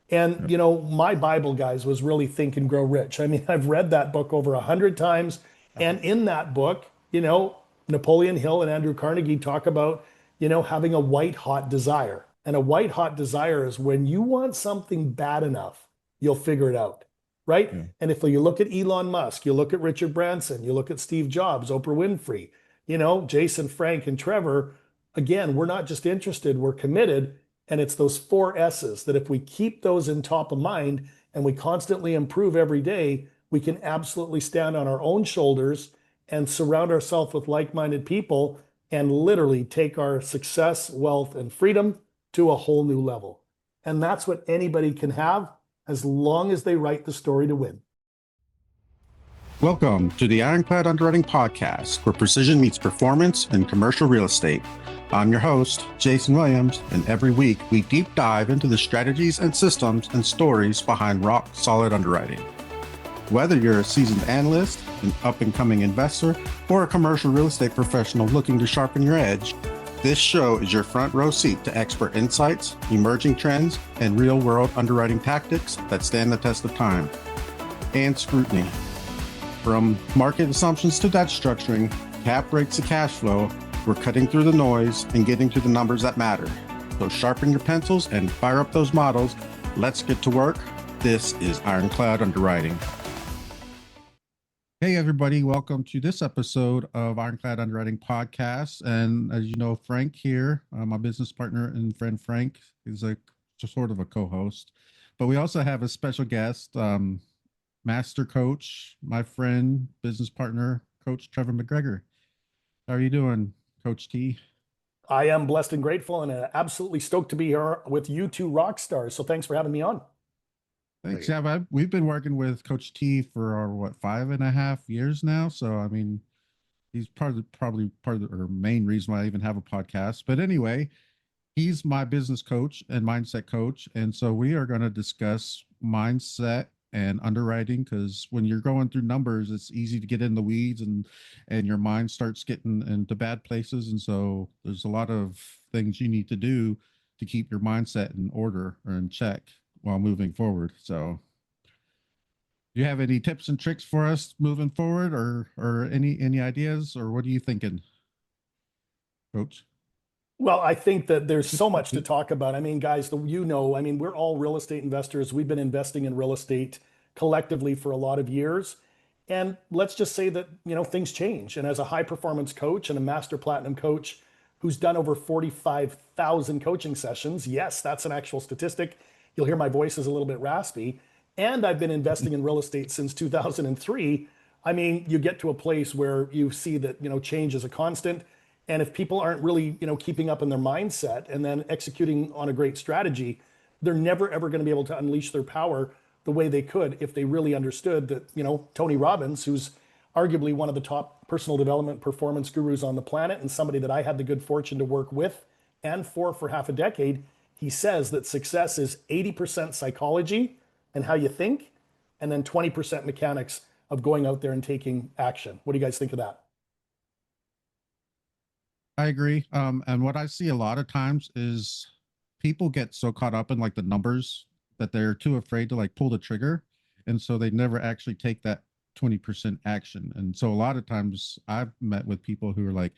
And, my Bible, guys, was really Think and Grow Rich. I mean, I've read that book over 100 times. And in that book, Napoleon Hill and Andrew Carnegie talk about, having a white hot desire. And a white hot desire is when you want something bad enough, you'll figure it out. Right. Yeah. And if you look at Elon Musk, you look at Richard Branson, you look at Steve Jobs, Oprah Winfrey, Jason, Frank, and Trevor, again, we're not just interested, we're committed. And it's those four S's that if we keep those in top of mind and we constantly improve every day, we can absolutely stand on our own shoulders and surround ourselves with like minded people and literally take our success, wealth, and freedom to a whole new level. And that's what anybody can have as long as they write the story to win. Welcome to the Ironclad Underwriting Podcast, where precision meets performance in commercial real estate. I'm your host, Jason Williams, and every week we deep dive into the strategies and systems and stories behind rock-solid underwriting. Whether you're a seasoned analyst, an up-and-coming investor, or a commercial real estate professional looking to sharpen your edge, this show is your front row seat to expert insights, emerging trends, and real-world underwriting tactics that stand the test of time and scrutiny. From market assumptions to debt structuring, cap rates to cash flow, we're cutting through the noise and getting to the numbers that matter. So sharpen your pencils and fire up those models. Let's get to work. This is Ironclad Underwriting. Hey, everybody. Welcome to this episode of Ironclad Underwriting Podcast. And as you know, Frank here, my business partner and friend Frank, is sort of a co-host. But we also have a special guest, master coach, my friend, business partner, Coach Trevor McGregor. How are you doing, Coach T? I am blessed and grateful and absolutely stoked to be here with you two rock stars. So thanks for having me on. Thanks. Yeah, we've been working with Coach T for 5.5 years now. So, I mean, he's probably part of the or main reason why I even have a podcast. But anyway, he's my business coach and mindset coach. And so we are going to discuss mindset and underwriting, because when you're going through numbers, it's easy to get in the weeds and your mind starts getting into bad places. And so there's a lot of things you need to do to keep your mindset in order or in check while moving forward. So do you have any tips and tricks for us moving forward, or any ideas, or what are you thinking, Coach? Well, I think that there's so much to talk about. I mean, guys, I mean, we're all real estate investors. We've been investing in real estate collectively for a lot of years. And let's just say that, things change. And as a high performance coach and a master platinum coach who's done over 45,000 coaching sessions, yes, that's an actual statistic. You'll hear my voice is a little bit raspy. And I've been investing in real estate since 2003. I mean, you get to a place where you see that, change is a constant. And if people aren't really, keeping up in their mindset and then executing on a great strategy, they're never ever going to be able to unleash their power the way they could if they really understood that, Tony Robbins, who's arguably one of the top personal development performance gurus on the planet and somebody that I had the good fortune to work with and for half a decade, he says that success is 80% psychology and how you think, and then 20% mechanics of going out there and taking action. What do you guys think of that? I agree. And what I see a lot of times is people get so caught up in like the numbers that they're too afraid to like pull the trigger. And so they never actually take that 20% action. And so a lot of times I've met with people who are like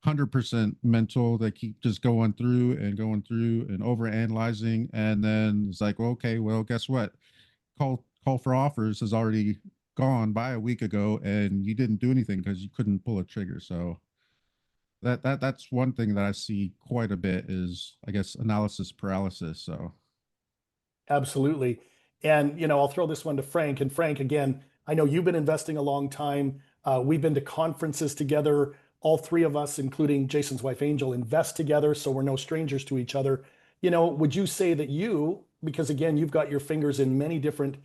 100% mental. They keep just going through and over analyzing. And then it's like, well, okay, well, guess what? Call for offers has already gone by a week ago and you didn't do anything because you couldn't pull a trigger. So that's one thing that I see quite a bit is, I guess, analysis paralysis. So Absolutely. And, I'll throw this one to Frank. And Frank, again, I know you've been investing a long time. We've been to conferences together. All three of us, including Jason's wife, Angel, invest together. So we're no strangers to each other. Would you say that because again, you've got your fingers in many different,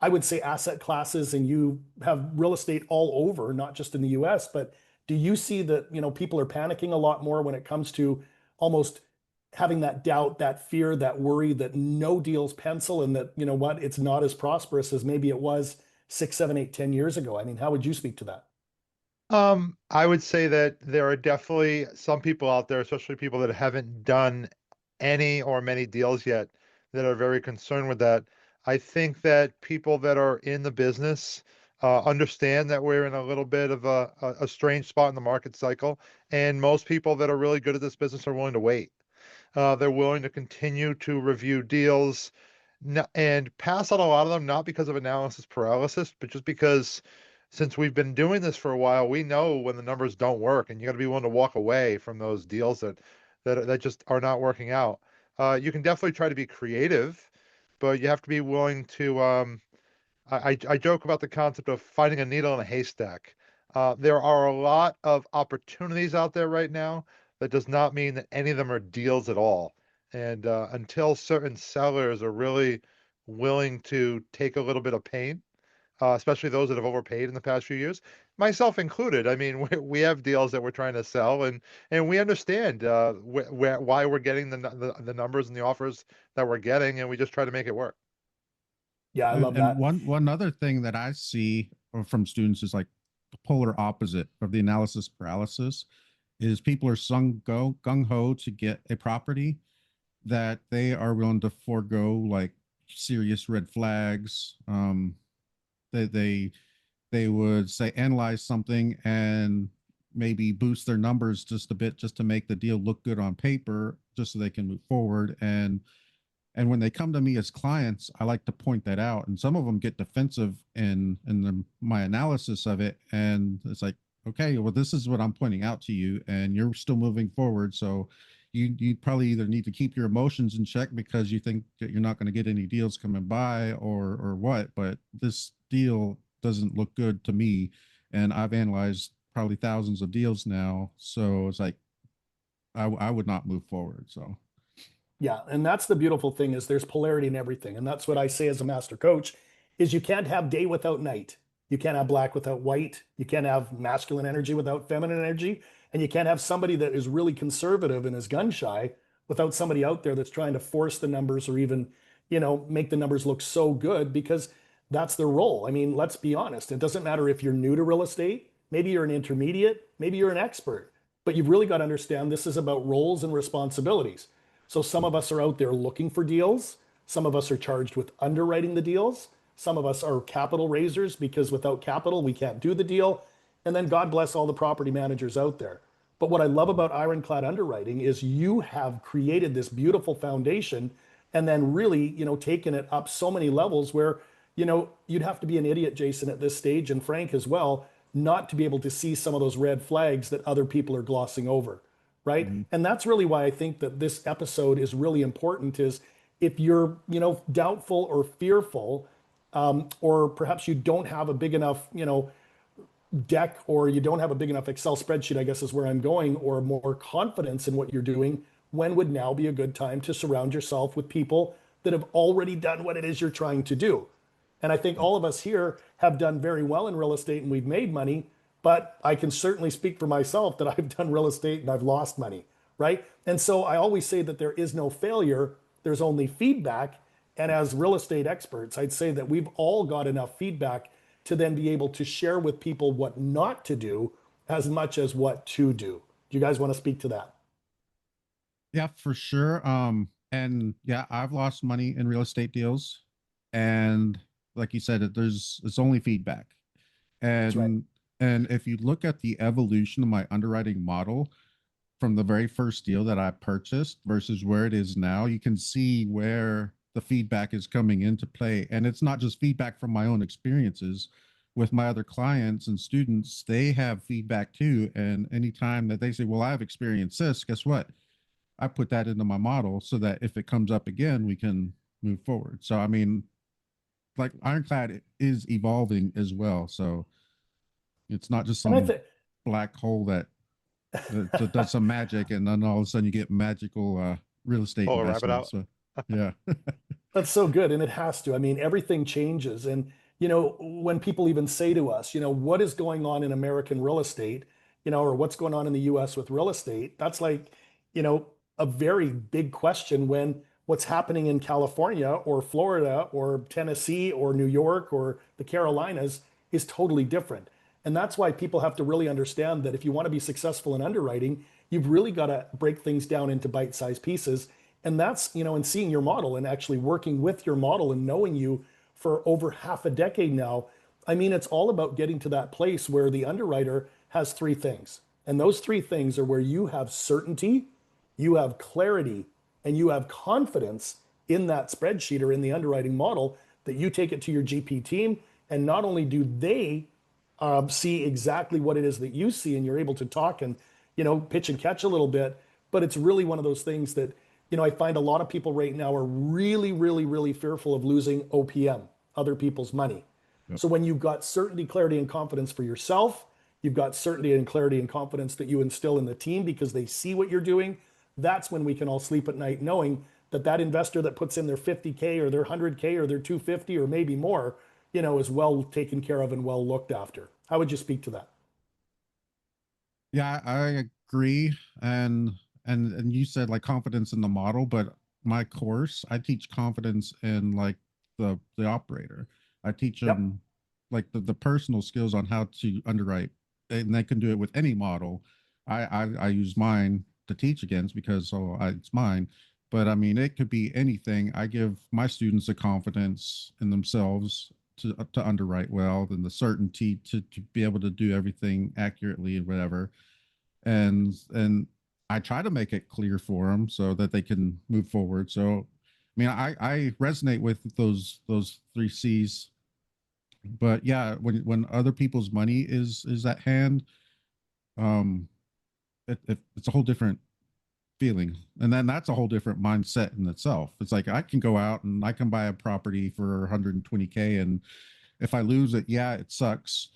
I would say, asset classes, and you have real estate all over, not just in the US, but do you see that, people are panicking a lot more when it comes to almost having that doubt, that fear, that worry that no deals pencil and that, what, it's not as prosperous as maybe it was 6, 7, 8, 10 years ago? I mean, how would you speak to that? I would say that there are definitely some people out there, especially people that haven't done any or many deals yet, that are very concerned with that. I think that people that are in the business understand that we're in a little bit of a strange spot in the market cycle, and most people that are really good at this business are willing to wait. They're willing to continue to review deals and pass on a lot of them, not because of analysis paralysis, but just because since we've been doing this for a while, we know when the numbers don't work, and you got to be willing to walk away from those deals that just are not working out. You can definitely try to be creative, but you have to be willing to I joke about the concept of finding a needle in a haystack. There are a lot of opportunities out there right now. That does not mean that any of them are deals at all. And until certain sellers are really willing to take a little bit of pain, especially those that have overpaid in the past few years, myself included. I mean, we have deals that we're trying to sell, and we understand why we're getting the numbers and the offers that we're getting, and we just try to make it work. Yeah, I And, love and that. one other thing that I see from students is like the polar opposite of the analysis paralysis is people are gung ho to get a property that they are willing to forego like serious red flags. They would say analyze something and maybe boost their numbers just a bit just to make the deal look good on paper, just so they can move forward. And when they come to me as clients, I like to point that out. And some of them get defensive in my analysis of it. And it's like, okay, well, this is what I'm pointing out to you, and you're still moving forward. So you probably either need to keep your emotions in check because you think that you're not going to get any deals coming by, or what. But this deal doesn't look good to me, and I've analyzed probably thousands of deals now. So it's like I would not move forward. So. Yeah, and that's the beautiful thing is there's polarity in everything. And that's what I say as a master coach is you can't have day without night. You can't have black without white. You can't have masculine energy without feminine energy. And you can't have somebody that is really conservative and is gun shy without somebody out there that's trying to force the numbers or even, make the numbers look so good because that's their role. I mean, let's be honest. It doesn't matter if you're new to real estate, maybe you're an intermediate, maybe you're an expert, but you've really got to understand this is about roles and responsibilities. So some of us are out there looking for deals. Some of us are charged with underwriting the deals. Some of us are capital raisers because without capital, we can't do the deal. And then God bless all the property managers out there. But what I love about Ironclad Underwriting is you have created this beautiful foundation and then really, taken it up so many levels where, you'd have to be an idiot, Jason, at this stage, and Frank as well, not to be able to see some of those red flags that other people are glossing over, right? Mm-hmm. And that's really why I think that this episode is really important is if you're, doubtful or fearful, or perhaps you don't have a big enough, deck or you don't have a big enough Excel spreadsheet, I guess is where I'm going, or more confidence in what you're doing, when would now be a good time to surround yourself with people that have already done what it is you're trying to do? And I think all of us here have done very well in real estate and we've made money, but I can certainly speak for myself that I've done real estate and I've lost money, right? And so I always say that there is no failure, there's only feedback. And as real estate experts, I'd say that we've all got enough feedback to then be able to share with people what not to do as much as what to do. Do you guys want to speak to that? Yeah, for sure. And yeah, I've lost money in real estate deals, and like you said, it's only feedback. That's right. And if you look at the evolution of my underwriting model from the very first deal that I purchased versus where it is now, you can see where the feedback is coming into play. And it's not just feedback from my own experiences with my other clients and students, they have feedback too. And anytime that they say, well, I've experienced this, guess what? I put that into my model so that if it comes up again, we can move forward. So, I mean, like Ironclad is evolving as well. So it's not just And I some think black hole that does some magic and then all of a sudden you get magical real estate Pull a rabbit investments. out. So, yeah. that's so good. And it has to. I mean, everything changes. And, when people even say to us, what is going on in American real estate, or what's going on in the US with real estate, that's like, you know, a very big question when what's happening in California or Florida or Tennessee or New York or the Carolinas is totally different. And that's why people have to really understand that if you want to be successful in underwriting, you've really got to break things down into bite-sized pieces And that's, and seeing your model and actually working with your model and knowing you for over half a decade now. I mean, it's all about getting to that place where the underwriter has three things. And those three things are where you have certainty, you have clarity, and you have confidence in that spreadsheet or in the underwriting model that you take it to your GP team. And not only do they see exactly what it is that you see, and you're able to talk and, pitch and catch a little bit, but it's really one of those things that, I find a lot of people right now are really, really, really fearful of losing OPM, other people's money. Yep. So when you've got certainty, clarity, and confidence for yourself, you've got certainty and clarity and confidence that you instill in the team because they see what you're doing. That's when we can all sleep at night knowing that that investor that puts in their 50K or their 100K or their 250 or maybe more, is well taken care of and well looked after. How would you speak to that? Yeah, I agree. And you said like confidence in the model, but my course, I teach confidence in like the operator. I teach Yep. them like the personal skills on how to underwrite, and they can do it with any model. I use mine to teach against because it's mine. But I mean, it could be anything. I give my students the confidence in themselves to underwrite well, and the certainty to be able to do everything accurately and whatever. And I try to make it clear for them so that they can move forward. So, I mean, I resonate with those three C's. But yeah, when other people's money is at hand, um, it's a whole different feeling, and then that's a whole different mindset in itself. It's like I can go out and I can buy a property for 120K, and if I lose it, yeah, it sucks.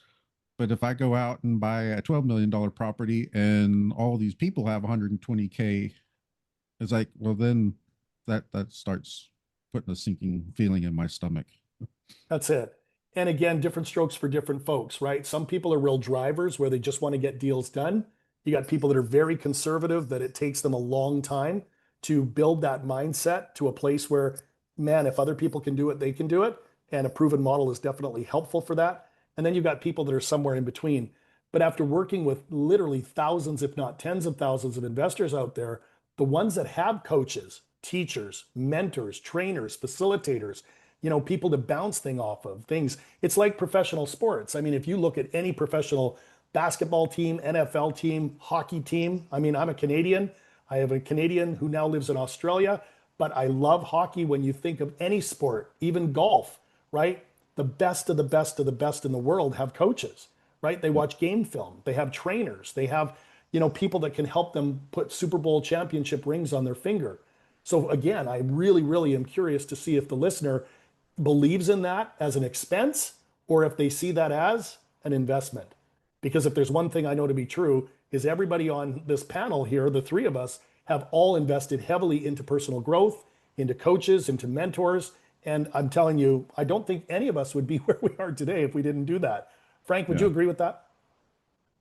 But if I go out and buy a $12 million property and all these people have 120K, it's like, well, then that starts putting a sinking feeling in my stomach. That's it. And again, different strokes for different folks, right? Some people are real drivers where they just want to get deals done. You got people that are very conservative, that it takes them a long time to build that mindset to a place where, man, if other people can do it, they can do it. And a proven model is definitely helpful for that. And then you've got people that are somewhere in between. But after working with literally thousands, if not tens of thousands of investors out there, the ones that have coaches, teachers, mentors, trainers, facilitators, people to bounce thing off of things. It's like professional sports. I mean, if you look at any professional basketball team, NFL team, hockey team, I mean, I'm a Canadian. I have a Canadian who now lives in Australia, but I love hockey when you think of any sport, even golf, right? The best of the best of the best in the world have coaches, right? They watch game film, they have trainers, they have, people that can help them put Super Bowl championship rings on their finger. So again, I really, really am curious to see if the listener believes in that as an expense or if they see that as an investment. Because if there's one thing I know to be true is everybody on this panel here, the three of us, have all invested heavily into personal growth, into coaches, into mentors. And I'm telling you, I don't think any of us would be where we are today if we didn't do that. Frank, would Yeah. you agree with that?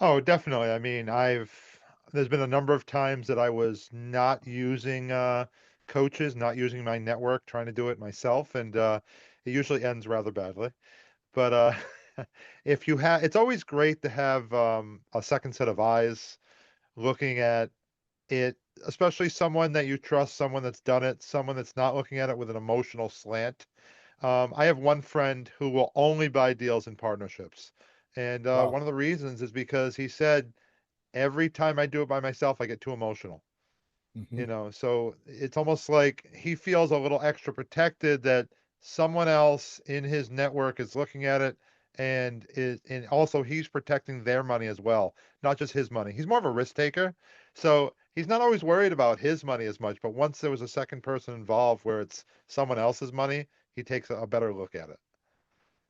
Oh, definitely. I mean, there's been a number of times that I was not using coaches, not using my network, trying to do it myself, and it usually ends rather badly. But if you have, it's always great to have a second set of eyes looking at it, especially someone that you trust, someone that's done it, someone that's not looking at it with an emotional slant. I have one friend who will only buy deals in partnerships. And one Wow. of the reasons is because he said, every time I do it by myself, I get too emotional. Mhm. So it's almost like he feels a little extra protected that someone else in his network is looking at it and also he's protecting their money as well, not just his money. He's more of a risk taker. So he's not always worried about his money as much, but once there was a second person involved where it's someone else's money, he takes a better look at it.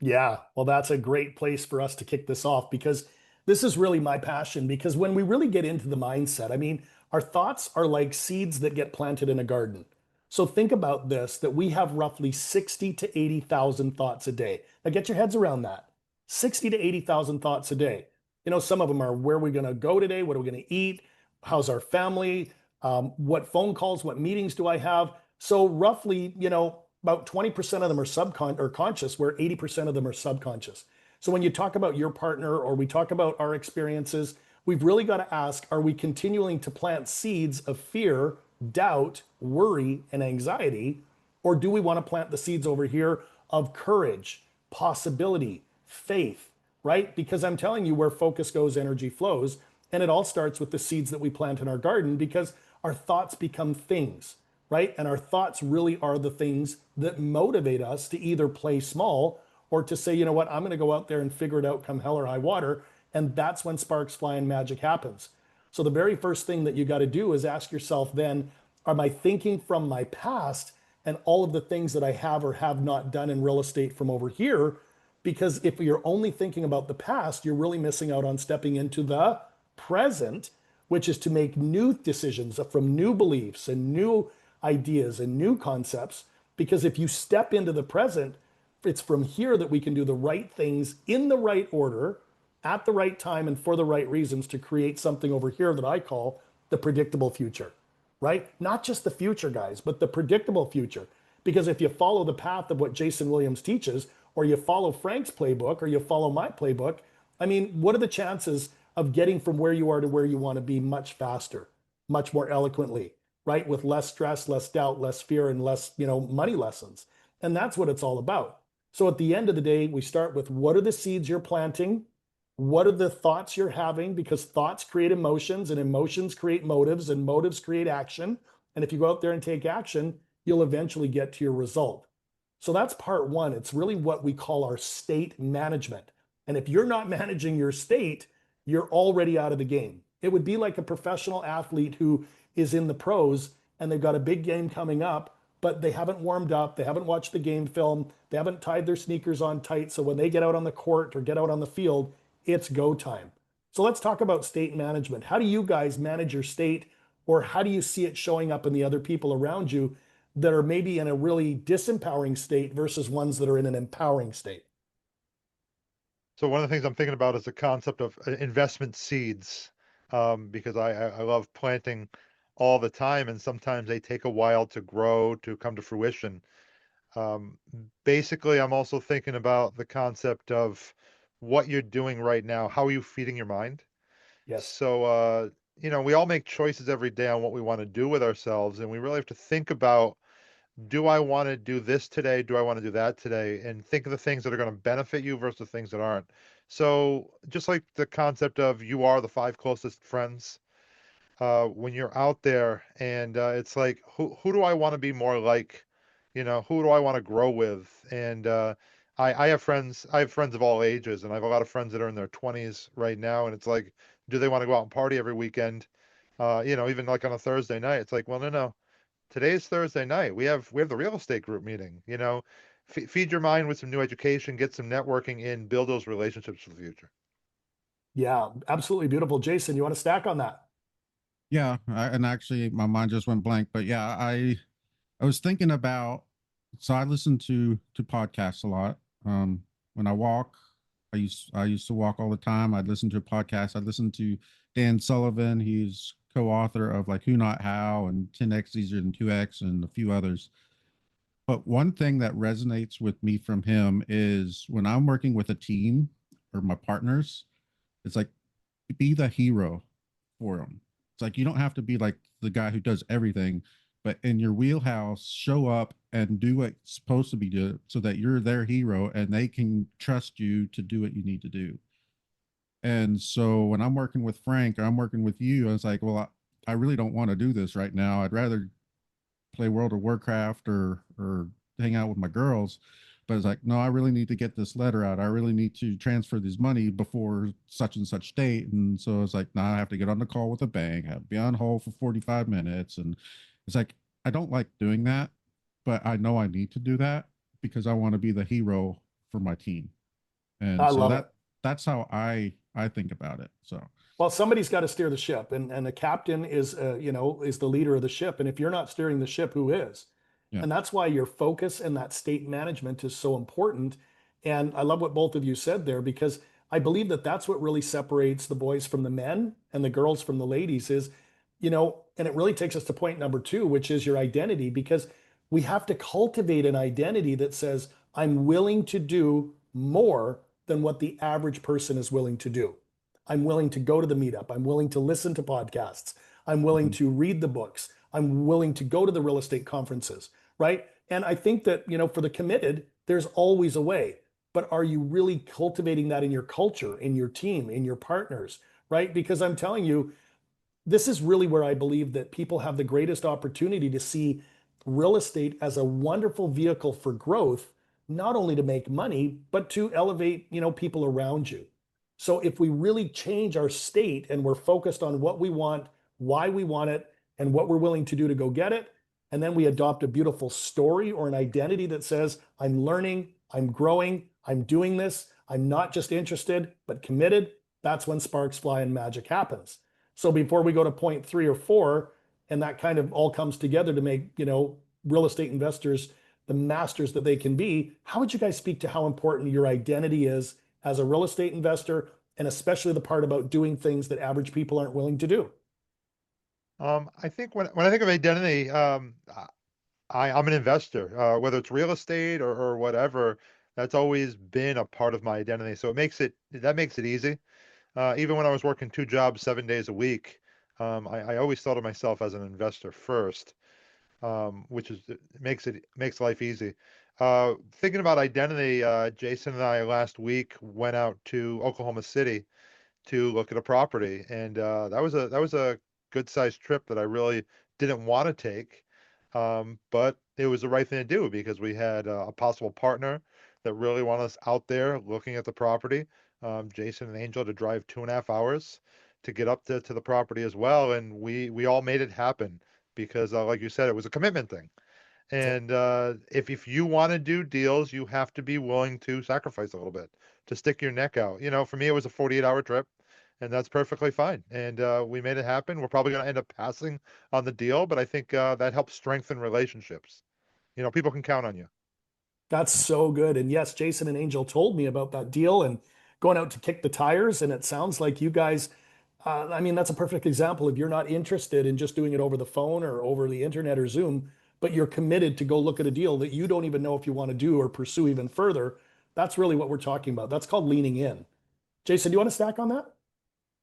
Yeah, well, that's a great place for us to kick this off because this is really my passion. Because when we really get into the mindset, I mean, our thoughts are like seeds that get planted in a garden. So think about this that we have roughly 60 to 80,000 thoughts a day. Now get your heads around that. 60 to 80,000 thoughts a day. Some of them are where are we going to go today? What are we going to eat? How's our family? What phone calls, what meetings do I have? So roughly, about 20% of them are or conscious, where 80% of them are subconscious. So when you talk about your partner or we talk about our experiences, we've really got to ask, are we continuing to plant seeds of fear, doubt, worry, and anxiety? Or do we want to plant the seeds over here of courage, possibility, faith, right? Because I'm telling you, where focus goes, energy flows. And it all starts with the seeds that we plant in our garden, because our thoughts become things, right? And our thoughts really are the things that motivate us to either play small or to say, you know what, I'm going to go out there and figure it out come hell or high water. And that's when sparks fly and magic happens. So the very first thing that you got to do is ask yourself then, am I thinking from my past and all of the things that I have or have not done in real estate from over here? Because if you're only thinking about the past, you're really missing out on stepping into the present, which is to make new decisions from new beliefs and new ideas and new concepts. Because if you step into the present, it's from here that we can do the right things in the right order, at the right time, and for the right reasons to create something over here that I call the predictable future, right? Not just the future, guys, but the predictable future. Because if you follow the path of what Jason Williams teaches, or you follow Frank's playbook, or you follow my playbook, I mean, what are the chances of getting from where you are to where you want to be much faster, much more eloquently, right? With less stress, less doubt, less fear, and less, money lessons. And that's what it's all about. So at the end of the day, we start with, what are the seeds you're planting? What are the thoughts you're having? Because thoughts create emotions, and emotions create motives, and motives create action. And if you go out there and take action, you'll eventually get to your result. So that's part one. It's really what we call our state management. And if you're not managing your state, you're already out of the game. It would be like a professional athlete who is in the pros and they've got a big game coming up, but they haven't warmed up, they haven't watched the game film, they haven't tied their sneakers on tight. So when they get out on the court or get out on the field, it's go time. So let's talk about state management. How do you guys manage your state, or how do you see it showing up in the other people around you that are maybe in a really disempowering state versus ones that are in an empowering state? So one of the things I'm thinking about is the concept of investment seeds, because I love planting all the time, and sometimes they take a while to grow, to come to fruition. Um, Basically, I'm also thinking about the concept of what you're doing right now. How are you feeding your mind? Yes. So, we all make choices every day on what we want to do with ourselves, and we really have to think about, do I want to do this today? Do I want to do that today? And think of the things that are going to benefit you versus the things that aren't. So, just like the concept of you are the five closest friends, when you're out there, and it's like, who do I want to be more like? Who do I want to grow with? And I have friends of all ages, and I have a lot of friends that are in their 20s right now, and it's like, do they want to go out and party every weekend? Even like on a Thursday night, it's like, well, no, no. Today's Thursday night. We have the real estate group meeting. Feed your mind with some new education, get some networking in, build those relationships for the future. Yeah, absolutely beautiful. Jason, you want to stack on that? Yeah, and actually, my mind just went blank. But yeah, I was thinking about. So I listen to podcasts a lot. When I walk, I used to walk all the time. I'd listen to a podcast. I'd listen to Dan Sullivan. He's co-author of like Who Not How and 10x Easier than 2x and a few others. But one thing that resonates with me from him is when I'm working with a team or my partners, it's like, be the hero for them. It's like you don't have to be like the guy who does everything, but in your wheelhouse, show up and do what's supposed to be done so that you're their hero and they can trust you to do what you need to do. And so when I'm working with Frank or I'm working with you, I was like, well, I really don't want to do this right now. I'd rather play World of Warcraft or hang out with my girls. But it's like, no, I really need to get this letter out. I really need to transfer this money before such and such date. And so it's like, now I have to get on the call with a bank, I have to be on hold for 45 minutes. And it's like, I don't like doing that, but I know I need to do that because I want to be the hero for my team. And I so love it. that's how I think about it. So Well, somebody's got to steer the ship, and the captain is, is the leader of the ship. And if you're not steering the ship, who is? yeah. And that's why your focus and that state management is so important. And I love what both of you said there, because I believe that that's what really separates the boys from the men and the girls from the ladies is, and it really takes us to point number two, which is your identity, because we have to cultivate an identity that says, I'm willing to do more than what the average person is willing to do. I'm willing to go to the meetup. I'm willing to listen to podcasts. I'm willing Mhm. to read the books. I'm willing to go to the real estate conferences, right? And I think that, for the committed, there's always a way. But are you really cultivating that in your culture, in your team, in your partners, right? Because I'm telling you, this is really where I believe that people have the greatest opportunity to see real estate as a wonderful vehicle for growth, not only to make money, but to elevate, people around you. So if we really change our state and we're focused on what we want, why we want it, and what we're willing to do to go get it, and then we adopt a beautiful story or an identity that says, I'm learning, I'm growing, I'm doing this, I'm not just interested, but committed, that's when sparks fly and magic happens. So before we go to point 3 or 4, and that kind of all comes together to make, real estate investors the masters that they can be, how would you guys speak to how important your identity is as a real estate investor, and especially the part about doing things that average people aren't willing to do? I think when I think of identity, I'm an investor, whether it's real estate or whatever. That's always been a part of my identity. So that makes it easy. Even when I was working 2 jobs, 7 days a week, I always thought of myself as an investor first, which makes life easy. Thinking about identity, Jason and I last week went out to Oklahoma City to look at a property, and that was a good sized trip that I really didn't want to take, but it was the right thing to do because we had a possible partner that really wanted us out there looking at the property. Jason and Angel to drive 2.5 hours to get up to the property as well, and we all made it happen because, like you said, it was a commitment thing. And if you want to do deals, you have to be willing to sacrifice a little bit to stick your neck out. For me, it was a 48-hour trip, and that's perfectly fine. And we made it happen. We're probably going to end up passing on the deal, but I think that helps strengthen relationships. People can count on you. That's so good. And yes, Jason and Angel told me about that deal and going out to kick the tires. And it sounds like you guys, I mean, that's a perfect example. If you're not interested in just doing it over the phone or over the internet or Zoom, but you're committed to go look at a deal that you don't even know if you want to do or pursue even further, that's really what we're talking about. That's called leaning in. Jason, do you want to stack on that?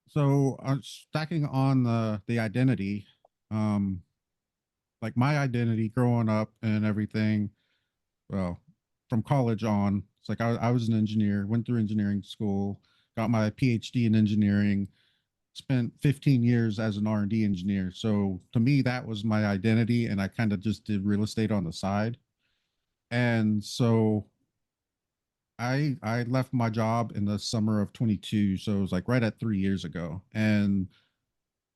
So stacking on the identity, um, like my identity growing up and everything, well, from college on, it's like I was an engineer, went through engineering school, got my PhD in engineering, spent 15 years as an R&D engineer. So to me, that was my identity, and I kind of just did real estate on the side. And so I left my job in the summer of 22, so it was like right at 3 years ago. And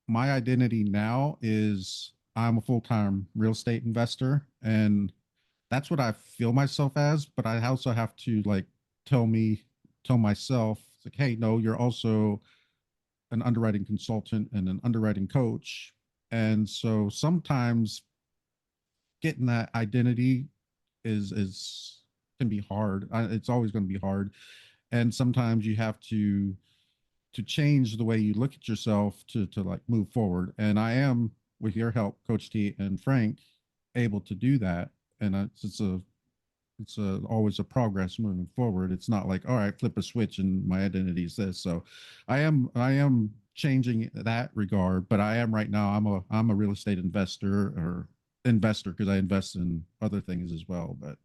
my identity now is I'm a full-time real estate investor, and that's what I feel myself as. But I also have to like tell myself like, hey, no, you're also an underwriting consultant and an underwriting coach. And so sometimes getting that identity is can be hard. It's always going to be hard, and sometimes you have to change the way you look at yourself to like move forward. And I am, with your help, Coach T and Frank, able to do that. And it's always a progress moving forward. It's not like, all right, flip a switch and my identity is this. So I am changing that regard, but I am right now, I'm a real estate investor because I invest in other things as well. But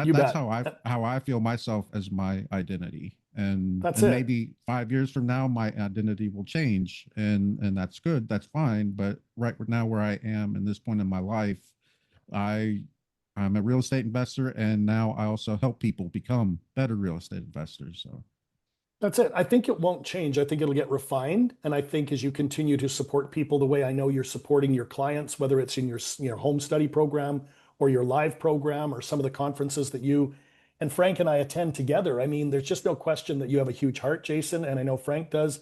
You that's bet. how I feel myself as my identity. That's And it. maybe 5 years from now my identity will change, and that's good, that's fine. But right now, where I am in this point in my life, I I'm a real estate investor, and now I also help people become better real estate investors. So That's it. I think it won't change. I think it'll get refined. And I think as you continue to support people the way I know you're supporting your clients, whether it's in your home study program or your live program or some of the conferences that you and Frank and I attend together, I mean, there's just no question that you have a huge heart, Jason. And I know Frank does,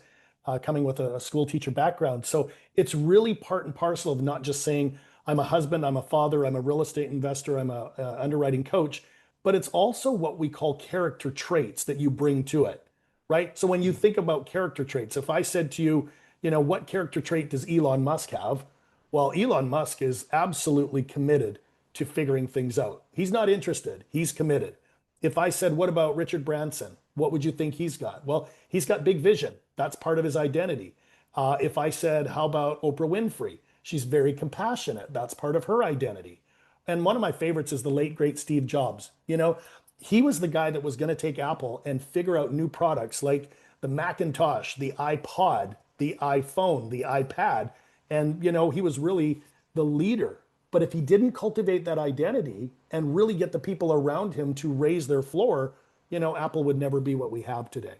coming with a school teacher background. So it's really part and parcel of not just saying, I'm a husband, I'm a father, I'm a real estate investor, I'm a underwriting coach, but it's also what we call character traits that you bring to it, right? So when you think about character traits, if I said to you, what character trait does Elon Musk have? Well, Elon Musk is absolutely committed to figuring things out. He's not interested, he's committed. If I said, what about Richard Branson? What would you think he's got? Well, he's got big vision. That's part of his identity. If I said, how about Oprah Winfrey? She's very compassionate. That's part of her identity. And one of my favorites is the late great Steve Jobs. He was the guy that was going to take Apple and figure out new products like the Macintosh, the iPod, the iPhone, the iPad. And he was really the leader. But if he didn't cultivate that identity and really get the people around him to raise their floor, Apple would never be what we have today.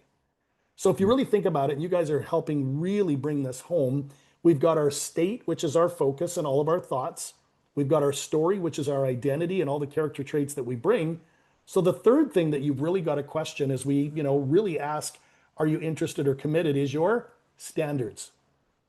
So if you really think about it, and you guys are helping really bring this home, we've got our state, which is our focus and all of our thoughts. We've got our story, which is our identity and all the character traits that we bring. So the third thing that you've really got to question as we, really ask, are you interested or committed, is your standards.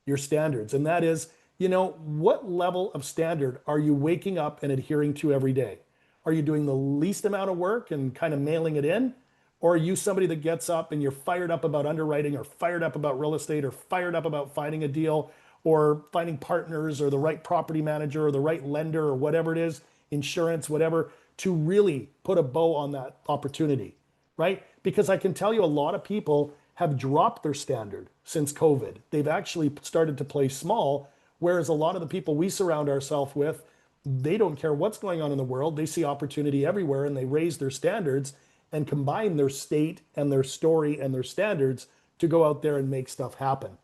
Your standards. And that is, what level of standard are you waking up and adhering to every day? Are you doing the least amount of work and kind of mailing it in? Or are you somebody that gets up and you're fired up about underwriting or fired up about real estate or fired up about finding a deal or finding partners or the right property manager or the right lender or whatever it is, insurance, whatever, to really put a bow on that opportunity, right? Because I can tell you a lot of people have dropped their standard since COVID. They've actually started to play small, whereas a lot of the people we surround ourselves with, they don't care what's going on in the world. They see opportunity everywhere and they raise their standards and combine their state and their story and their standards to go out there and make stuff happen.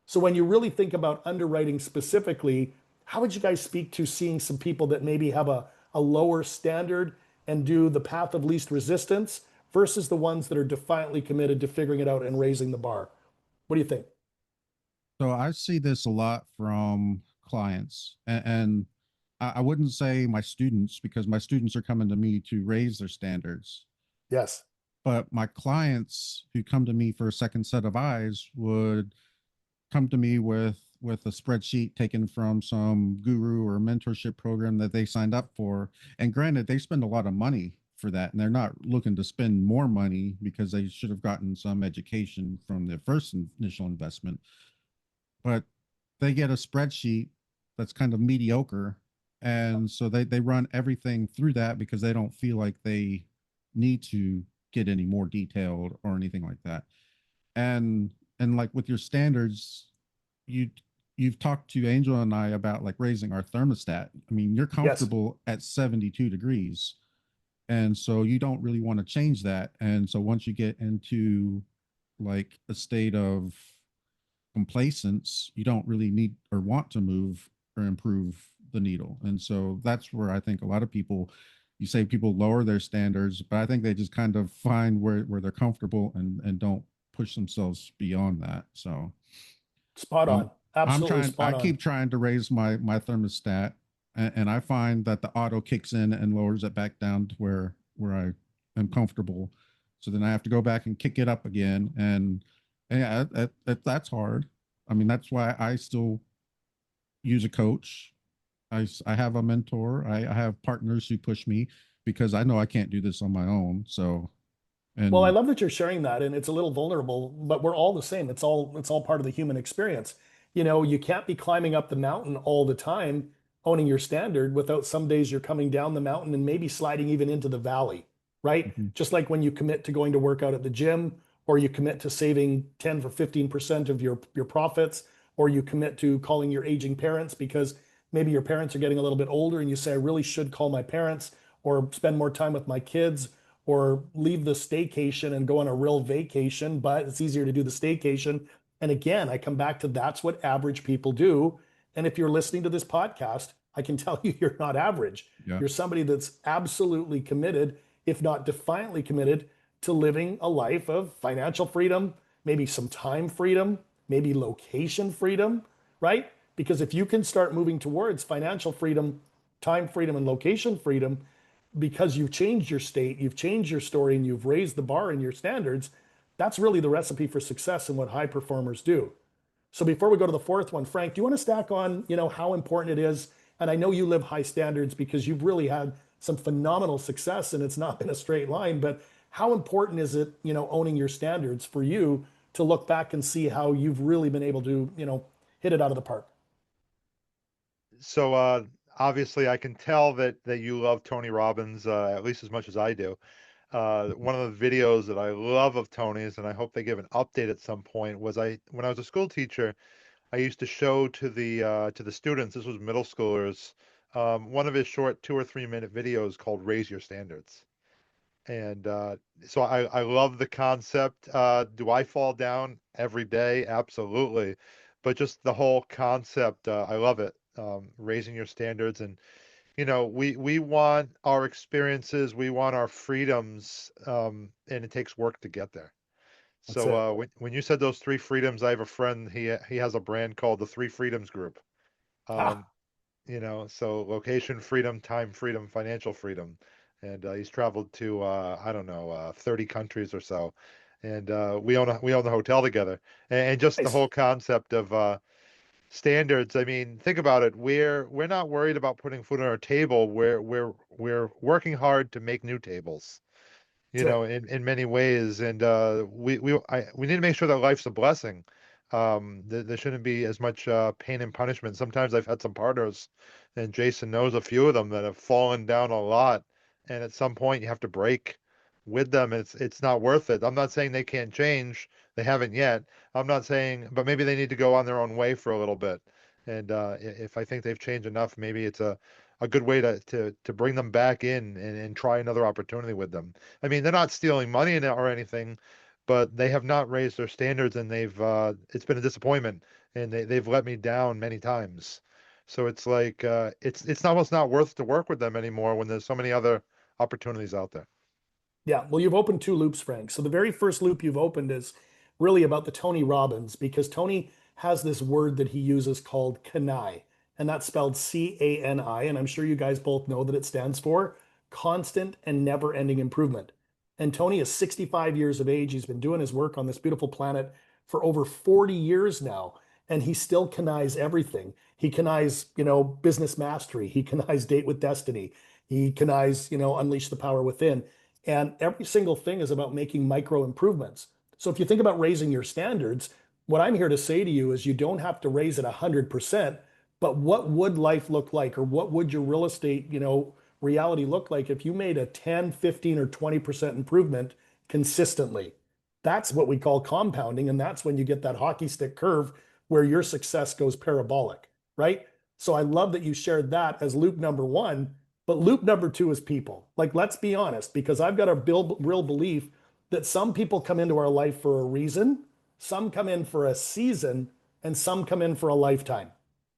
So when you really think about underwriting specifically, how would you guys speak to seeing some people that maybe have a lower standard and do the path of least resistance versus the ones that are defiantly committed to figuring it out and raising the bar? What do you think? So I see this a lot from clients, and I wouldn't say my students because my students are coming to me to raise their standards. Yes. But my clients who come to me for a second set of eyes would come to me with a spreadsheet taken from some guru or mentorship program that they signed up for. And granted, they spend a lot of money for that, and they're not looking to spend more money because they should have gotten some education from their first initial investment. But they get a spreadsheet that's kind of mediocre. And so they run everything through that because they don't feel like they need to get any more detailed or anything like that. And like with your standards, you you've talked to Angel and I about like raising our thermostat. I mean, you're Yes. comfortable at 72 degrees. And so you don't really want to change that. And so once you get into like a state of complacence, you don't really need or want to move or improve the needle. And so that's where I think a lot of people, you say people lower their standards, but I think they just kind of find where they're comfortable and don't push themselves beyond that. So Spot um, on. Absolutely I spot on. keep trying to raise my thermostat, and I find that the auto kicks in and lowers it back down to where I am comfortable. So then I have to go back and kick it up again, and yeah, that's hard. I mean, that's why I still use a coach. I have a mentor. I have partners who push me because I know I can't do this on my own. So Well, I and love that you're sharing that, and it's a little vulnerable, but we're all the same. It's all part of the human experience. You can't be climbing up the mountain all the time, owning your standard without some days you're coming down the mountain and maybe sliding even into the valley, right? mhm, Just like when you commit to going to work out at the gym, or you commit to saving 10 for 15% of your profits, or you commit to calling your aging parents because maybe your parents are getting a little bit older and you say, I really should call my parents or spend more time with my kids or leave the staycation and go on a real vacation, but it's easier to do the staycation. And again, I come back to that's what average people do. And if you're listening to this podcast, I can tell you you're not average. yeah. You're somebody that's absolutely committed, if not defiantly committed, to living a life of financial freedom, maybe some time freedom, maybe location freedom, right? Because if you can start moving towards financial freedom, time freedom, and location freedom, because you've changed your state, you've changed your story, and you've raised the bar in your standards, that's really the recipe for success and what high performers do. So before we go to the fourth one, Frank, do you want to stack on, how important it is? And I know you live high standards because you've really had some phenomenal success and it's not been a straight line, but how important is it, owning your standards for you to look back and see how you've really been able to, hit it out of the park? So obviously I can tell that you love Tony Robbins at least as much as I do. One of the videos that I love of Tony's, and I hope they give an update at some point, was I when I was a school teacher, I used to show to the students, this was middle schoolers, one of his short 2 or 3 minute videos called Raise Your Standards. And so I love the concept. Do I fall down every day? Absolutely. But just the whole concept, I love it. Raising your standards. And we want our experiences, we want our freedoms, and it takes work to get there. That's So it. when you said those three freedoms, I have a friend, he has a brand called the Three Freedoms Group. Um, Ah, so location freedom, time freedom, financial freedom. And he's traveled to I don't know, 30 countries or so. And we own the hotel together. And just the nice. whole concept of standards. I mean, think about it. We're not worried about putting food on our table. We're working hard to make new tables, That's it. in many ways. And we need to make sure that life's a blessing. There shouldn't be as much pain and punishment. Sometimes I've had some partners, and Jason knows a few of them that have fallen down a lot, and at some point you have to break with them. It's not worth it. I'm not saying they can't change. They haven't yet. I'm not saying, but maybe they need to go on their own way for a little bit. And if I think they've changed enough, maybe it's a good way to bring them back in and try another opportunity with them. I mean, they're not stealing money in it or anything, but they have not raised their standards, and they've it's been a disappointment, and they've let me down many times. So it's like it's almost not worth to work with them anymore when there's so many other opportunities out there. Yeah, well, you've opened two loops, Frank. So the very first loop you've opened is really about the Tony Robbins, because Tony has this word that he uses called CANI, and that's spelled CANI. And I'm sure you guys both know that it stands for constant and never ending improvement. And Tony is 65 years of age. He's been doing his work on this beautiful planet for over 40 years now, and he still CANIs everything. He CANIs, business mastery. He CANIs date with destiny. He CANIs, unleash the power within. And every single thing is about making micro improvements. So if you think about raising your standards, what I'm here to say to you is you don't have to raise it 100%, but what would life look like, or what would your real estate, reality look like if you made a 10, 15, or 20% improvement consistently? That's what we call compounding. And that's when you get that hockey stick curve where your success goes parabolic, right? So I love that you shared that as loop number one. But loop number two is people. Like, let's be honest, because I've got a real belief that some people come into our life for a reason, some come in for a season, and some come in for a lifetime,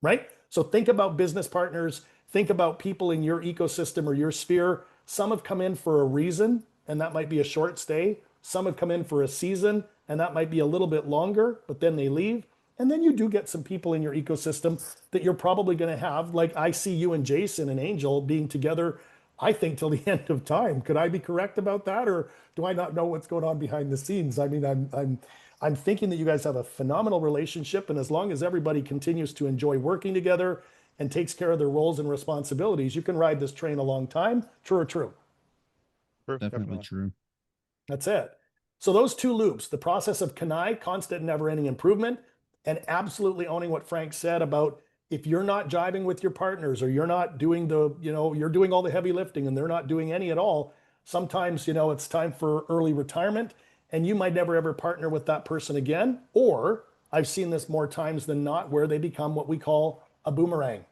right? So think about business partners, think about people in your ecosystem or your sphere. Some have come in for a reason, and that might be a short stay. Some have come in for a season, and that might be a little bit longer, but then they leave. And then you do get some people in your ecosystem that you're probably going to have. Like, I see you and Jason and Angel being together, I think, till the end of time. Could I be correct about that, or do I not know what's going on behind the scenes? I mean, I'm thinking that you guys have a phenomenal relationship, and as long as everybody continues to enjoy working together and takes care of their roles and responsibilities, you can ride this train a long time. True or true? Sure, Definitely definitely. true. That's it. So those two loops, the process of CANI, constant never-ending improvement, and absolutely owning what Frank said about if you're not jiving with your partners, or you're not doing you're doing all the heavy lifting and they're not doing any at all, sometimes, it's time for early retirement, and you might never ever partner with that person again. Or I've seen this more times than not where they become what we call a boomerang.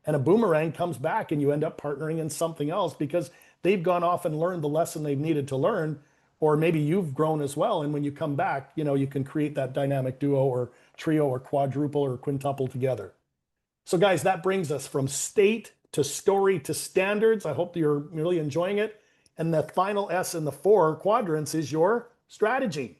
And a boomerang comes back and you end up partnering in something else because they've gone off and learned the lesson they've needed to learn, or maybe you've grown as well, and when you come back, you can create that dynamic duo or trio or quadruple or quintuple together. So guys, that brings us from state to story to standards. I hope you're really enjoying it. And the final S in the four quadrants is your strategy.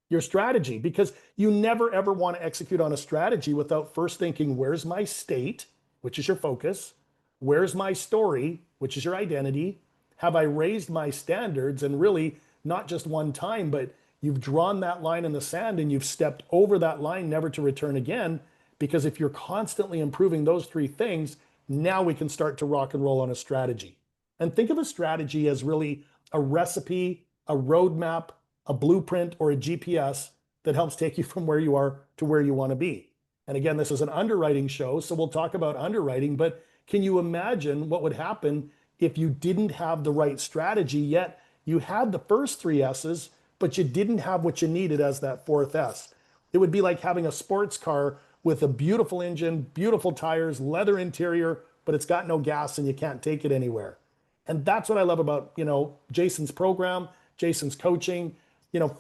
Your strategy, because you never ever want to execute on a strategy without first thinking, where's my state, which is your focus? Where's my story, which is your identity? Have I raised my standards? And really, not just one time, but you've drawn that line in the sand and you've stepped over that line, never to return again. Because if you're constantly improving those three things, now we can start to rock and roll on a strategy. And think of a strategy as really a recipe, a roadmap, a blueprint, or a GPS that helps take you from where you are to where you want to be. And again, this is an underwriting show, so we'll talk about underwriting, but can you imagine what would happen if you didn't have the right strategy, yet you had the first three S's, but you didn't have what you needed as that fourth S? It would be like having a sports car with a beautiful engine, beautiful tires, leather interior, but it's got no gas and you can't take it anywhere. And that's what I love about, Jason's program, Jason's coaching,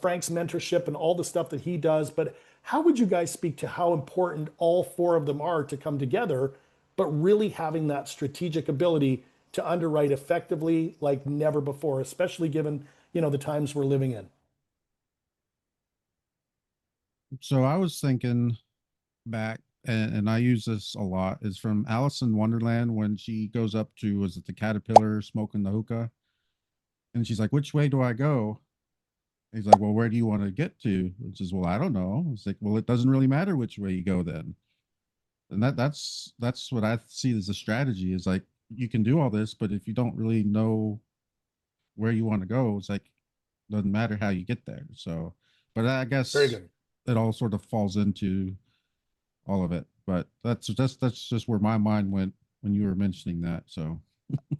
Frank's mentorship and all the stuff that he does. But how would you guys speak to how important all four of them are to come together, but really having that strategic ability to underwrite effectively like never before, especially given, the times we're living in? So I was thinking back, and I use this a lot, is from Alice in Wonderland when she goes up to, was it the caterpillar smoking the hookah? And she's like, which way do I go? And he's like, well, where do you want to get to? And says, well, I don't know. It's like, well, it doesn't really matter which way you go then. And that's what I see as a strategy, is like, you can do all this, but if you don't really know where you want to go, it's like, doesn't matter how you get there. So, but I Very guess good. it all sort of falls into all of it. But that's just where my mind went when you were mentioning that. So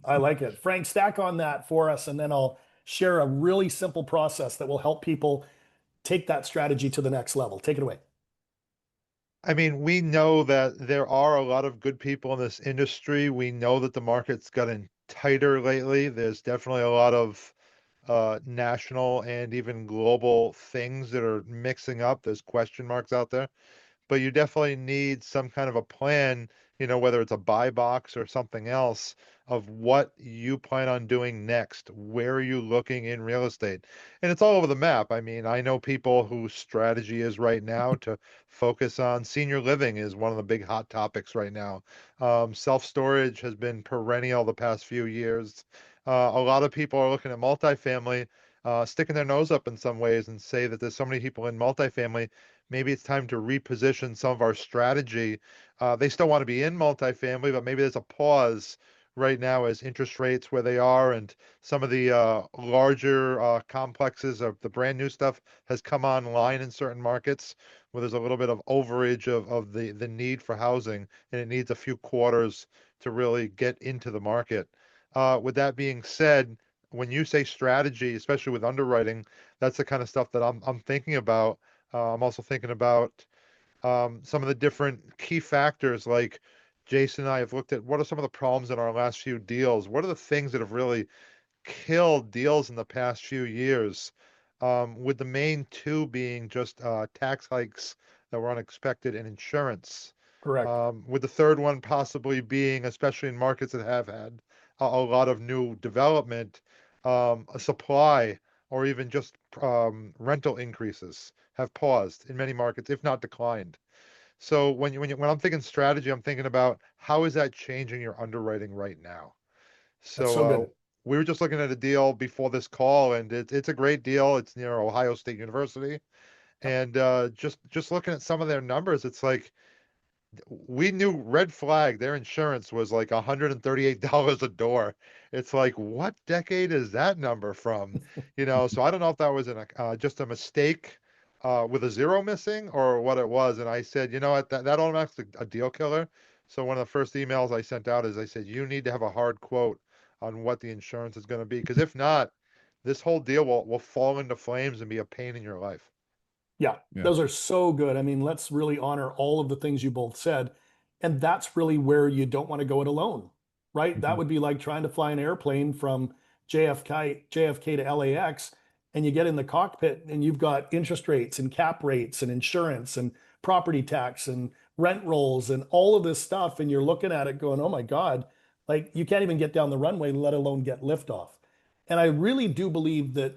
I like it. Frank, stack on that for us, and then I'll share a really simple process that will help people take that strategy to the next level. Take it away. I mean, we know that there are a lot of good people in this industry. We know that the market's gotten tighter lately. There's definitely a lot of national and even global things that are mixing up. There's question marks out there, but you definitely need some kind of a plan, whether it's a buy box or something else, of what you plan on doing next. Where are you looking in real estate? And it's all over the map. I mean, I know people whose strategy is right now to focus on senior living is one of the big hot topics right now. Self-storage has been perennial the past few years. A lot of people are looking at multifamily, sticking their nose up in some ways and say that there's so many people in multifamily, maybe it's time to reposition some of our strategy. They still want to be in multifamily, but maybe there's a pause right now as interest rates where they are, and some of the larger complexes of the brand new stuff has come online in certain markets where there's a little bit of overage of the need for housing, and it needs a few quarters to really get into the market. With that being said, when you say strategy, especially with underwriting, that's the kind of stuff that I'm thinking about. I'm also thinking about some of the different key factors, like Jason and I have looked at what are some of the problems in our last few deals? What are the things that have really killed deals in the past few years? With the main two being just tax hikes that were unexpected and insurance. Correct. With the third one possibly being, especially in markets that have had a lot of new development, a supply or even just rental increases have paused in many markets, if not declined. So when I'm thinking strategy, I'm thinking about how is that changing your underwriting right now? That's So so good. we were just looking at a deal before this call, and it's a great deal. It's near Ohio State University, Yep. and just looking at some of their numbers, it's like we knew red flag, their insurance was like $138 a door. It's like, what decade is that number from? So I don't know if that was just a mistake with a zero missing or what it was. And I said, you know what, that automatically a deal killer. So one of the first emails I sent out is I said, you need to have a hard quote on what the insurance is going to be. Because if not, this whole deal will fall into flames and be a pain in your life. Yeah, yeah. those are so good. I mean, let's really honor all of the things you both said. And that's really where you don't want to go it alone, right? That Mhm. would be like trying to fly an airplane from JFK to LAX, and you get in the cockpit and you've got interest rates and cap rates and insurance and property tax and rent rolls and all of this stuff. And you're looking at it going, oh my God, like you can't even get down the runway, let alone get liftoff. And I really do believe that,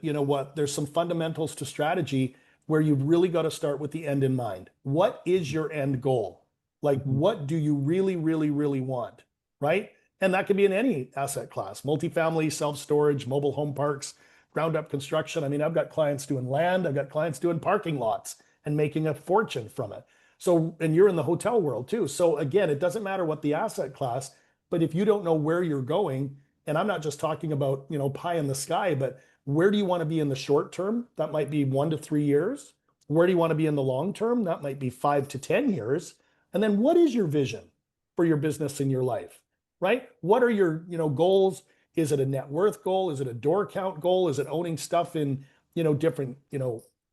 there's some fundamentals to strategy where you've really got to start with the end in mind. What is your end goal? Like, Mhm. what do you really, really, really want? Right. And that could be in any asset class: multifamily, self storage, mobile home parks, ground up construction. I mean, I've got clients doing land, I've got clients doing parking lots and making a fortune from it. So, and you're in the hotel world too. So, again, it doesn't matter what the asset class, but if you don't know where you're going, and I'm not just talking about, pie in the sky, but where do you want to be in the short term? That might be 1 to 3 years. Where do you want to be in the long term? That might be 5 to 10 years. And then what is your vision for your business in your life, right? What are your, goals? Is it a net worth goal? Is it a door count goal? Is it owning stuff in, different,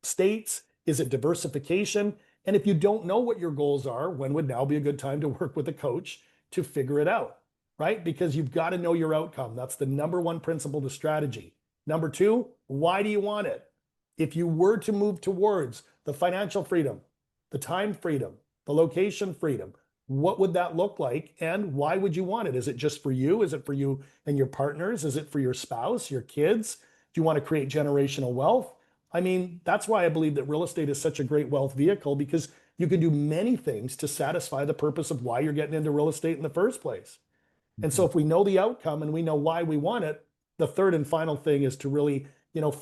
states? Is it diversification? And if you don't know what your goals are, when would now be a good time to work with a coach to figure it out, right? Because you've got to know your outcome. That's the number one principle to strategy. Number two, why do you want it? If you were to move towards the financial freedom, the time freedom, the location freedom, what would that look like? And why would you want it? Is it just for you? Is it for you and your partners? Is it for your spouse, your kids? Do you want to create generational wealth? I mean, that's why I believe that real estate is such a great wealth vehicle, because you can do many things to satisfy the purpose of why you're getting into real estate in the first place. And so Mhm. if we know the outcome and we know why we want it, the third and final thing is to really,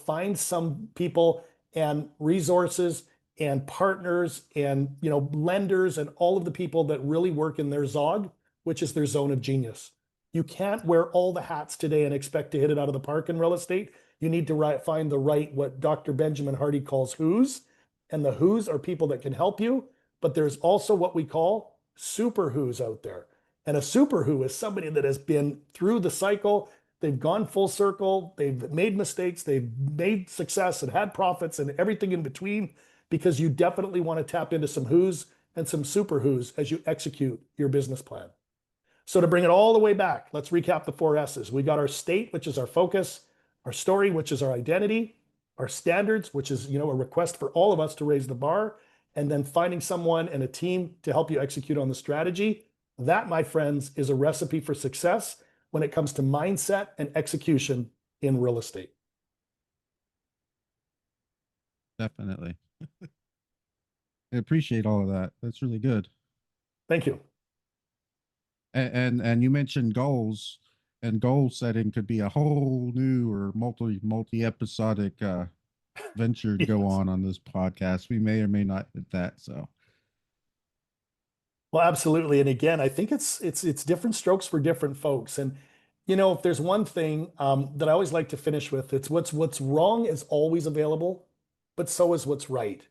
find some people and resources and partners and, lenders and all of the people that really work in their zog, which is their zone of genius. You can't wear all the hats today and expect to hit it out of the park in real estate. You need to find the right, what Dr. Benjamin Hardy calls who's, and the who's are people that can help you. But there's also what we call super who's out there. And a super who is somebody that has been through the cycle. They've gone full circle. They've made mistakes. They've made success and had profits and everything in between, because you definitely want to tap into some who's and some super who's as you execute your business plan. So to bring it all the way back, let's recap the four S's. We got our state, which is our focus, our story, which is our identity, our standards, which is, a request for all of us to raise the bar, and then finding someone and a team to help you execute on the strategy. That, my friends, is a recipe for success when it comes to mindset and execution in real estate. Definitely. I appreciate all of that. That's really good. Thank you. And you mentioned goals, and goal setting could be a whole new or multi episodic venture to go Yes. on this podcast. We may or may not hit that. So Well, absolutely. And again, I think it's different strokes for different folks. And if there's one thing that I always like to finish with, it's what's wrong is always available, but so is what's right.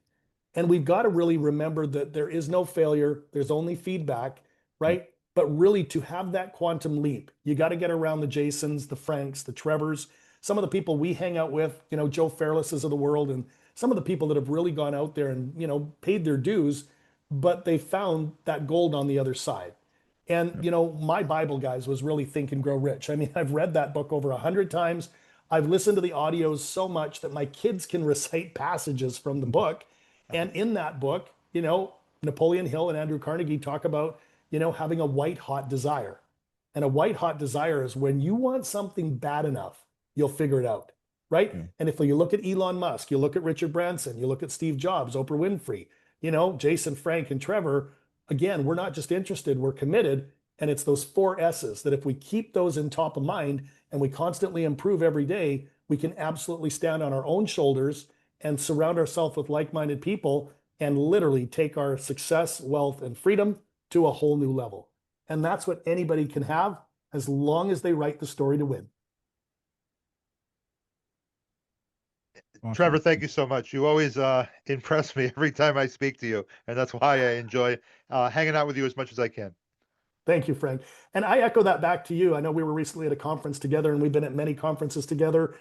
And we've got to really remember that there is no failure, there's only feedback, yep, right? But really, to have that quantum leap, you got to get around the Jasons, the Franks, the Trevors, some of the people we hang out with, Joe Fairlesses of the world, and some of the people that have really gone out there and, paid their dues, but they found that gold on the other side. And, yep, my Bible, guys, was really Think and Grow Rich. I mean, I've read that book over 100 times. I've listened to the audios so much that my kids can recite passages from the book. And in that book, Napoleon Hill and Andrew Carnegie talk about, having a white hot desire. And a white hot desire is when you want something bad enough, you'll figure it out, right? yeah, And if you look at Elon Musk, you look at Richard Branson, you look at Steve Jobs, Oprah Winfrey, Jason, Frank, and Trevor, again, we're not just interested, we're committed. And it's those four S's that if we keep those in top of mind and we constantly improve every day, we can absolutely stand on our own shoulders and surround ourselves with like minded people and literally take our success, wealth, and freedom to a whole new level. And that's what anybody can have as long as they write the story to win. Trevor, awesome. thank you so much. You always impress me every time I speak to you, and that's why I enjoy hanging out with you as much as I can. Thank you, Frank. And I echo that back to you. I know we were recently at a conference together and we've been at many conferences together.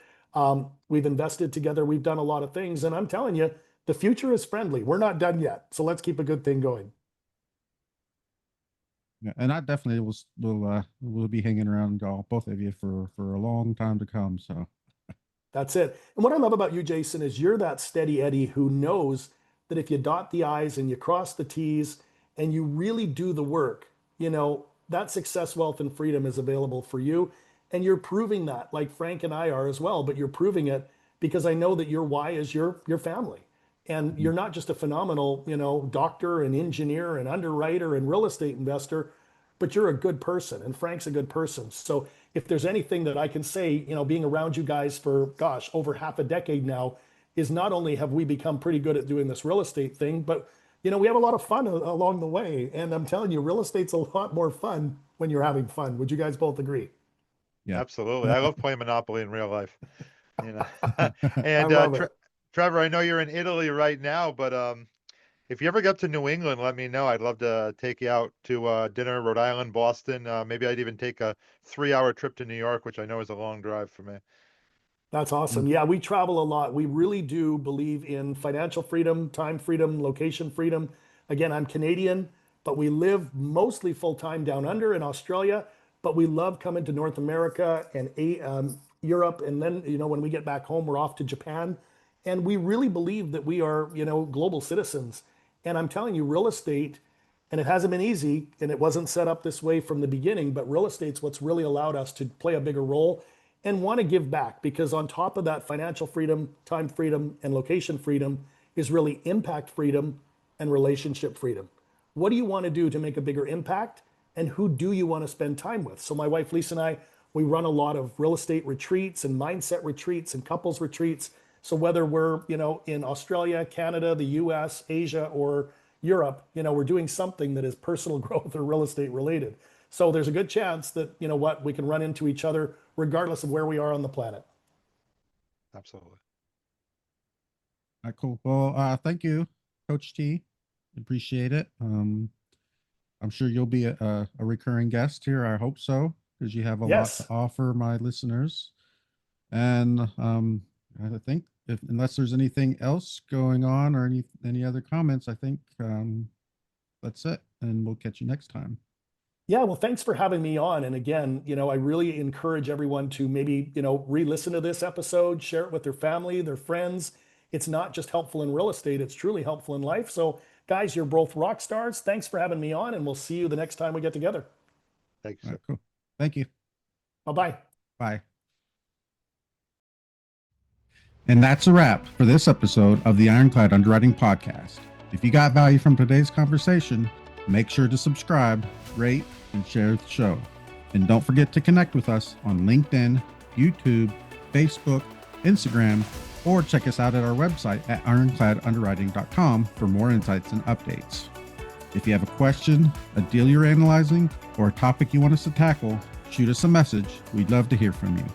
We've invested together. We've done a lot of things. And I'm telling you, the future is friendly. We're not done yet. So let's keep a good thing going. Yeah, and I definitely will be hanging around both of you for a long time to come. So That's it. And what I love about you, Jason, is you're that steady Eddie who knows that if you dot the I's and you cross the T's and you really do the work, that success, wealth, and freedom is available for you. And you're proving that, like Frank and I are as well, but you're proving it because I know that your why is your family. And mhm, you're not just a phenomenal, doctor and engineer and underwriter and real estate investor, but you're a good person and Frank's a good person. So if there's anything that I can say, being around you guys for, gosh, over half a decade now, is not only have we become pretty good at doing this real estate thing, but, we have a lot of fun along the way. And I'm telling you, real estate's a lot more fun when you're having fun. Would you guys both agree? yeah. Absolutely. I love playing Monopoly in real life. You know. I And love it. Trevor, I know you're in Italy right now, but if you ever get to New England, let me know. I'd love to take you out to dinner, Rhode Island, Boston. Maybe I'd even take a 3-hour trip to New York, which I know is a long drive for me. That's awesome. Yeah, we travel a lot. We really do believe in financial freedom, time freedom, location freedom. Again, I'm Canadian, but we live mostly full time down under in Australia. But we love coming to North America and Europe, and then when we get back home, we're off to Japan. And we really believe that we are global citizens. And I'm telling you, real estate, and it hasn't been easy, and it wasn't set up this way from the beginning. But real estate's what's really allowed us to play a bigger role and want to give back, because on top of that financial freedom, time freedom, and location freedom is really impact freedom and relationship freedom. What do you want to do to make a bigger impact, and who do you want to spend time with? So my wife Lisa and I, we run a lot of real estate retreats and mindset retreats and couples retreats. So whether we're in Australia, Canada, the US, Asia, or Europe, we're doing something that is personal growth or real estate related. So there's a good chance that, we can run into each other regardless of where we are on the planet. Absolutely. All right, cool. Well, thank you, Coach T. Appreciate it. I'm sure you'll be a recurring guest here. I hope so, because you have a lot to offer my listeners. And I think unless there's anything else going on or any other comments, I think that's it. And we'll catch you next time. Yeah, well, thanks for having me on. And again, I really encourage everyone to maybe, re-listen to this episode, share it with their family, their friends. It's not just helpful in real estate, it's truly helpful in life. So guys, you're both rock stars. Thanks for having me on, and we'll see you the next time we get together. Thanks. Right, cool. Thank you. Bye-bye. Bye. And that's a wrap for this episode of the Ironclad Underwriting Podcast. If you got value from today's conversation, make sure to subscribe, rate, and share the show. And don't forget to connect with us on LinkedIn, YouTube, Facebook, Instagram, or check us out at our website at ironcladunderwriting.com for more insights and updates. If you have a question, a deal you're analyzing, or a topic you want us to tackle, shoot us a message. We'd love to hear from you.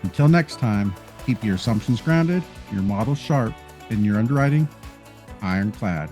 Until next time, keep your assumptions grounded, your models sharp, and your underwriting ironclad.